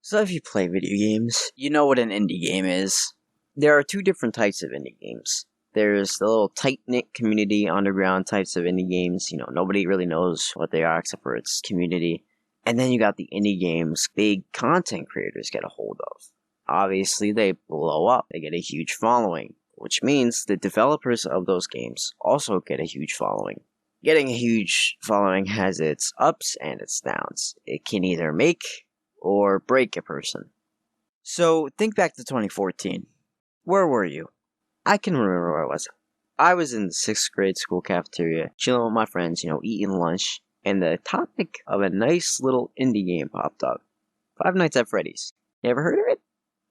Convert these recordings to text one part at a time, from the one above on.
So if you play video games, you know what an indie game is. There are two different types of indie games. There's the little tight-knit community underground types of indie games. Nobody really knows what they are except for its community. And then you got the indie games big content creators get a hold of. Obviously, they blow up. They get a huge following, which means the developers of those games also get a huge following. Getting a huge following has its ups and its downs. It can either make or break a person. So think back to 2014. Where were you? I can remember where I was. I was in the 6th grade school cafeteria, chilling with my friends, eating lunch, and the topic of a nice little indie game popped up. Five Nights at Freddy's. You ever heard of it?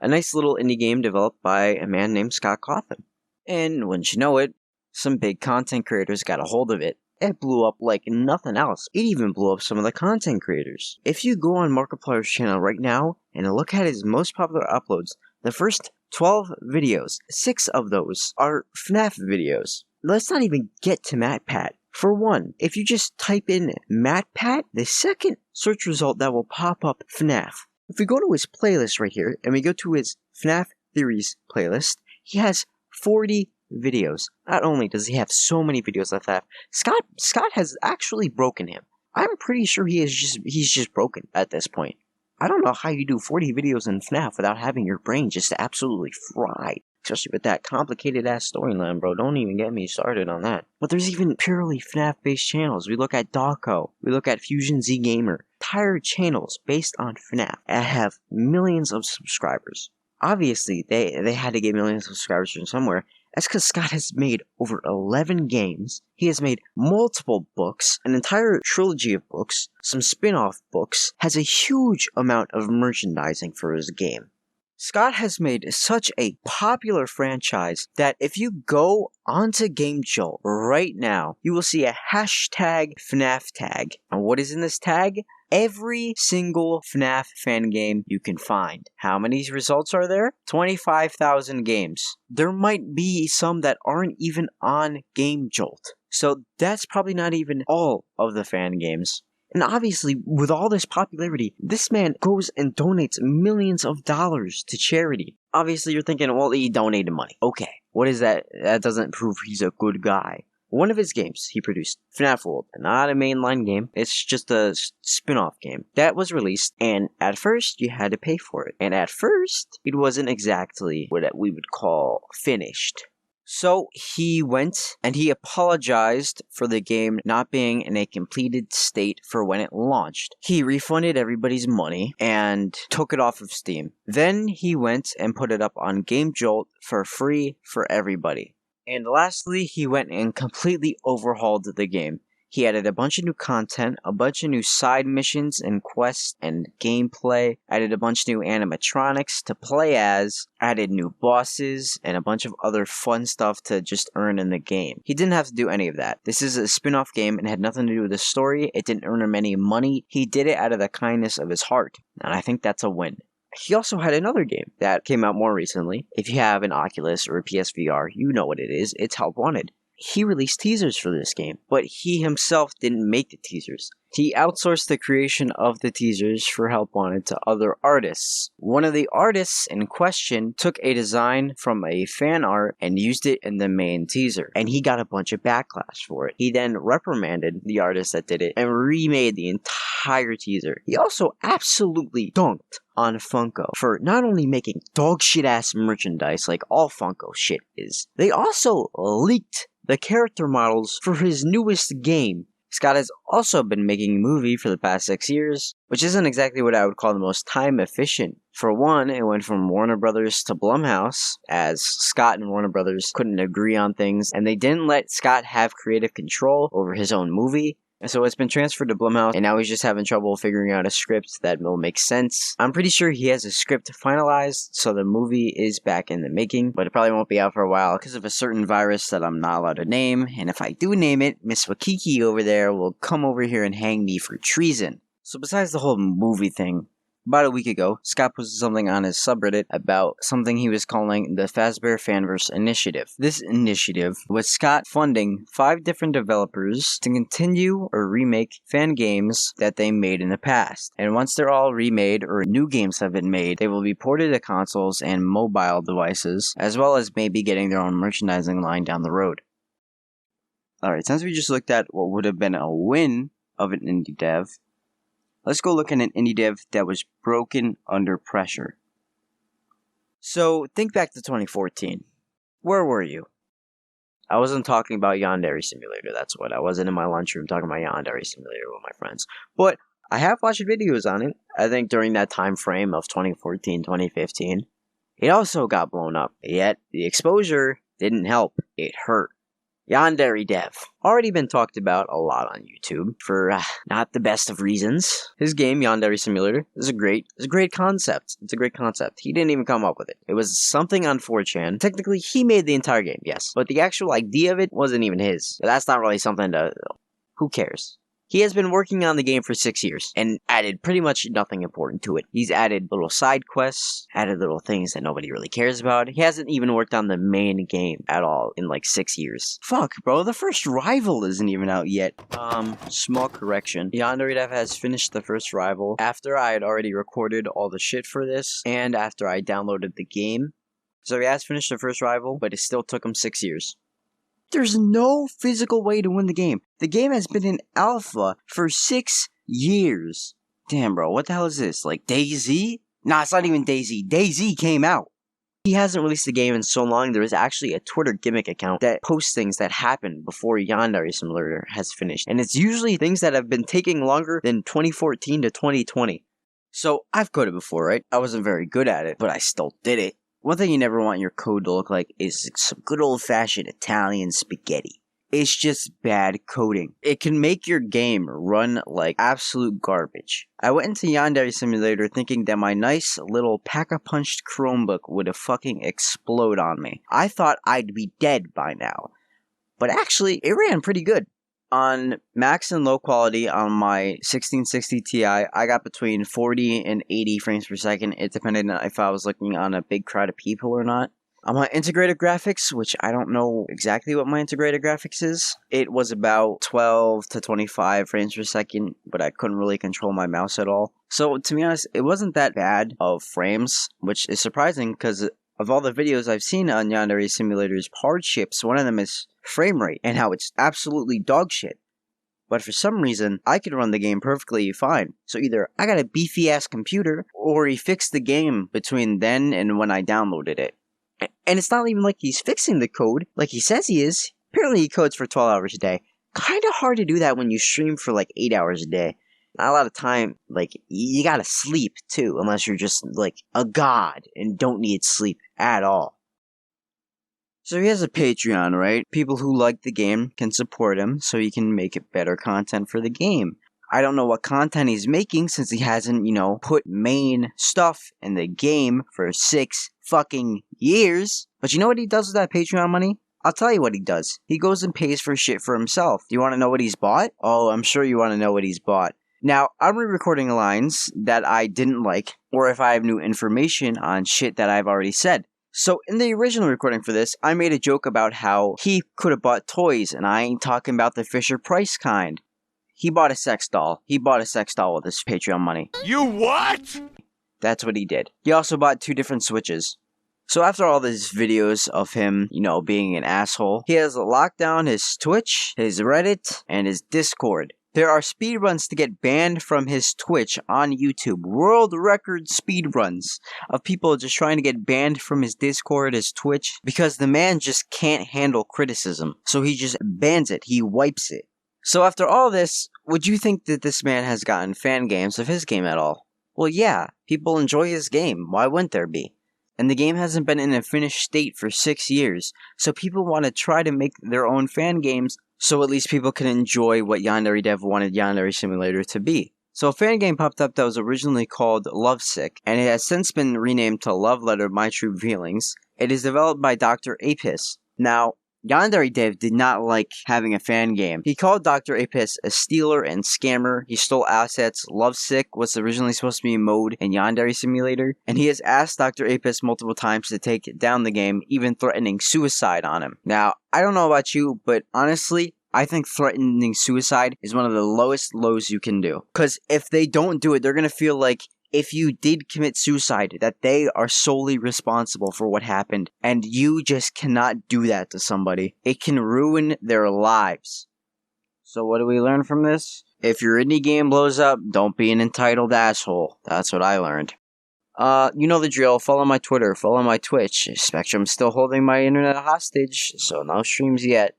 A nice little indie game developed by a man named Scott Cawthon. And wouldn't you know it, some big content creators got a hold of it. It blew up like nothing else. It even blew up some of the content creators. If you go on Markiplier's channel right now and look at his most popular uploads, the first 12 videos, 6 of those are FNAF videos. Let's not even get to MatPat. For one, if you just type in MatPat, the second search result that will pop up FNAF. If we go to his playlist right here, and we go to his FNAF Theories playlist, he has 40 videos. Not only does he have so many videos of FNAF, Scott has actually broken him. I'm pretty sure he's just broken at this point. I don't know how you do 40 videos in FNAF without having your brain just absolutely fried. Especially with that complicated-ass storyline, bro. Don't even get me started on that. But there's even purely FNAF-based channels. We look at Dawko. We look at Fusion Z Gamer. Entire channels based on FNAF and have millions of subscribers. Obviously, they had to get millions of subscribers from somewhere. That's because Scott has made over 11 games. He has made multiple books, an entire trilogy of books, some spin-off books, has a huge amount of merchandising for his game. Scott has made such a popular franchise that if you go onto GameJolt right now, you will see a hashtag FNAF tag. And what is in this tag? Every single FNAF fan game you can find. How many results are there? 25,000 games. There might be some that aren't even on GameJolt. So that's probably not even all of the fan games. And obviously, with all this popularity, this man goes and donates millions of dollars to charity. Obviously, you're thinking, well, he donated money. Okay, what is that? That doesn't prove he's a good guy. One of his games he produced, FNAF World, not a mainline game, it's just a spin-off game. That was released, and at first, you had to pay for it. And at first, it wasn't exactly what we would call finished. So he went and he apologized for the game not being in a completed state for when it launched. He refunded everybody's money and took it off of Steam. Then he went and put it up on GameJolt for free for everybody. And lastly, he went and completely overhauled the game. He added a bunch of new content, a bunch of new side missions and quests and gameplay, added a bunch of new animatronics to play as, added new bosses, and a bunch of other fun stuff to just earn in the game. He didn't have to do any of that. This is a spin-off game and had nothing to do with the story. It didn't earn him any money. He did it out of the kindness of his heart, and I think that's a win. He also had another game that came out more recently. If you have an Oculus or a PSVR, you know what it is. It's Help Wanted. He released teasers for this game, but he himself didn't make the teasers. He outsourced the creation of the teasers for Help Wanted to other artists. One of the artists in question took a design from a fan art and used it in the main teaser, and he got a bunch of backlash for it. He then reprimanded the artist that did it and remade the entire teaser. He also absolutely dunked on Funko for not only making dog shit ass merchandise like all Funko shit is, they also leaked the character models for his newest game. Scott has also been making a movie for the past 6 years, which isn't exactly what I would call the most time efficient. For one, it went from Warner Brothers to Blumhouse, as Scott and Warner Brothers couldn't agree on things, and they didn't let Scott have creative control over his own movie. And so it's been transferred to Blumhouse, and now he's just having trouble figuring out a script that will make sense. I'm pretty sure he has a script finalized, so the movie is back in the making, but it probably won't be out for a while because of a certain virus that I'm not allowed to name, and if I do name it, Miss Wakiki over there will come over here and hang me for treason. So besides the whole movie thing, About a week ago, Scott posted something on his subreddit about something he was calling the Fazbear Fanverse Initiative. This initiative was Scott funding 5 different developers to continue or remake fan games that they made in the past. And once they're all remade or new games have been made, they will be ported to consoles and mobile devices, as well as maybe getting their own merchandising line down the road. Alright, since we just looked at what would have been a win of an indie dev, let's go look at an indie dev that was broken under pressure. So, think back to 2014. Where were you? I wasn't talking about Yandere Simulator, that's what. I wasn't in my lunchroom talking about Yandere Simulator with my friends. But I have watched videos on it, I think during that time frame of 2014, 2015. It also got blown up, yet the exposure didn't help. It hurt. Yandere Dev. Already been talked about a lot on YouTube for not the best of reasons. His game, Yandere Simulator, is a great concept. It's a great concept. He didn't even come up with it. It was something on 4chan. Technically, he made the entire game, yes. But the actual idea of it wasn't even his. That's not really something to... Who cares? He has been working on the game for 6 years and added pretty much nothing important to it. He's added little side quests, added little things that nobody really cares about. He hasn't even worked on the main game at all in like 6 years. Fuck, bro, the first Rival isn't even out yet. Small correction. Yandere Dev has finished the first Rival after I had already recorded all the shit for this and after I downloaded the game. So he has finished the first Rival, but it still took him 6 years. There's no physical way to win the game. The game has been in alpha for 6 years. Damn, bro, what the hell is this? Like DayZ? Nah, it's not even DayZ. DayZ came out. He hasn't released the game in so long, there is actually a Twitter gimmick account that posts things that happened before Yandere Simulator has finished. And it's usually things that have been taking longer than 2014 to 2020. So, I've coded before, right? I wasn't very good at it, but I still did it. One thing you never want your code to look like is some good old-fashioned Italian spaghetti. It's just bad coding. It can make your game run like absolute garbage. I went into Yandere Simulator thinking that my nice little pack-a-punched Chromebook would fucking explode on me. I thought I'd be dead by now. But actually, it ran pretty good. On max and low quality on my 1660 Ti, I got between 40 and 80 frames per second. It depended on if I was looking on a big crowd of people or not. On my integrated graphics, which I don't know exactly what my integrated graphics is, it was about 12 to 25 frames per second, but I couldn't really control my mouse at all. So to be honest, it wasn't that bad of frames, which is surprising because of all the videos I've seen on Yandere Simulator's hardships, one of them is frame rate and how it's absolutely dog shit. But for some reason, I could run the game perfectly fine. So either I got a beefy ass computer, or he fixed the game between then and when I downloaded it. And it's not even like he's fixing the code like he says he is. Apparently he codes for 12 hours a day. Kinda hard to do that when you stream for like 8 hours a day. Not a lot of time, like, you gotta sleep too, unless you're just like a god and don't need sleep at all. So he has a Patreon, right? People who like the game can support him so he can make better content for the game. I don't know what content he's making since he hasn't, put main stuff in the game for 6 fucking years. But you know what he does with that Patreon money? I'll tell you what he does. He goes and pays for shit for himself. Do you want to know what he's bought? Oh, I'm sure you want to know what he's bought. Now, I'm re-recording lines that I didn't like, or if I have new information on shit that I've already said. So, in the original recording for this, I made a joke about how he could have bought toys, and I ain't talking about the Fisher-Price kind. He bought a sex doll. He bought a sex doll with his Patreon money. You what? That's what he did. He also bought 2 different Switches. So after all these videos of him, being an asshole, he has locked down his Twitch, his Reddit, and his Discord. There are speedruns to get banned from his Twitch on YouTube. World record speedruns of people just trying to get banned from his Discord, his Twitch, because the man just can't handle criticism. So he just bans it. He wipes it. So after all this, would you think that this man has gotten fan games of his game at all? Well, yeah. People enjoy his game. Why wouldn't there be? And the game hasn't been in a finished state for 6 years, so people want to try to make their own fan games so at least people can enjoy what Yandere Dev wanted Yandere Simulator to be. So a fan game popped up that was originally called Lovesick, and it has since been renamed to Love Letter My True Feelings. It is developed by Dr. Apis. Now, Yandere Dev did not like having a fan game. He called Dr. Apis a stealer and scammer. He stole assets. Lovesick was originally supposed to be a mode in Yandere Simulator, and he has asked Dr. Apis multiple times to take down the game, even threatening suicide on him. Now, I don't know about you, but honestly, I think threatening suicide is one of the lowest lows you can do. Because if they don't do it, they're going to feel like if you did commit suicide, that they are solely responsible for what happened, and you just cannot do that to somebody. It can ruin their lives. So what do we learn from this? If your indie game blows up, don't be an entitled asshole. That's what I learned. You know the drill. Follow my Twitter, follow my Twitch. Spectrum's still holding my internet hostage, so no streams yet.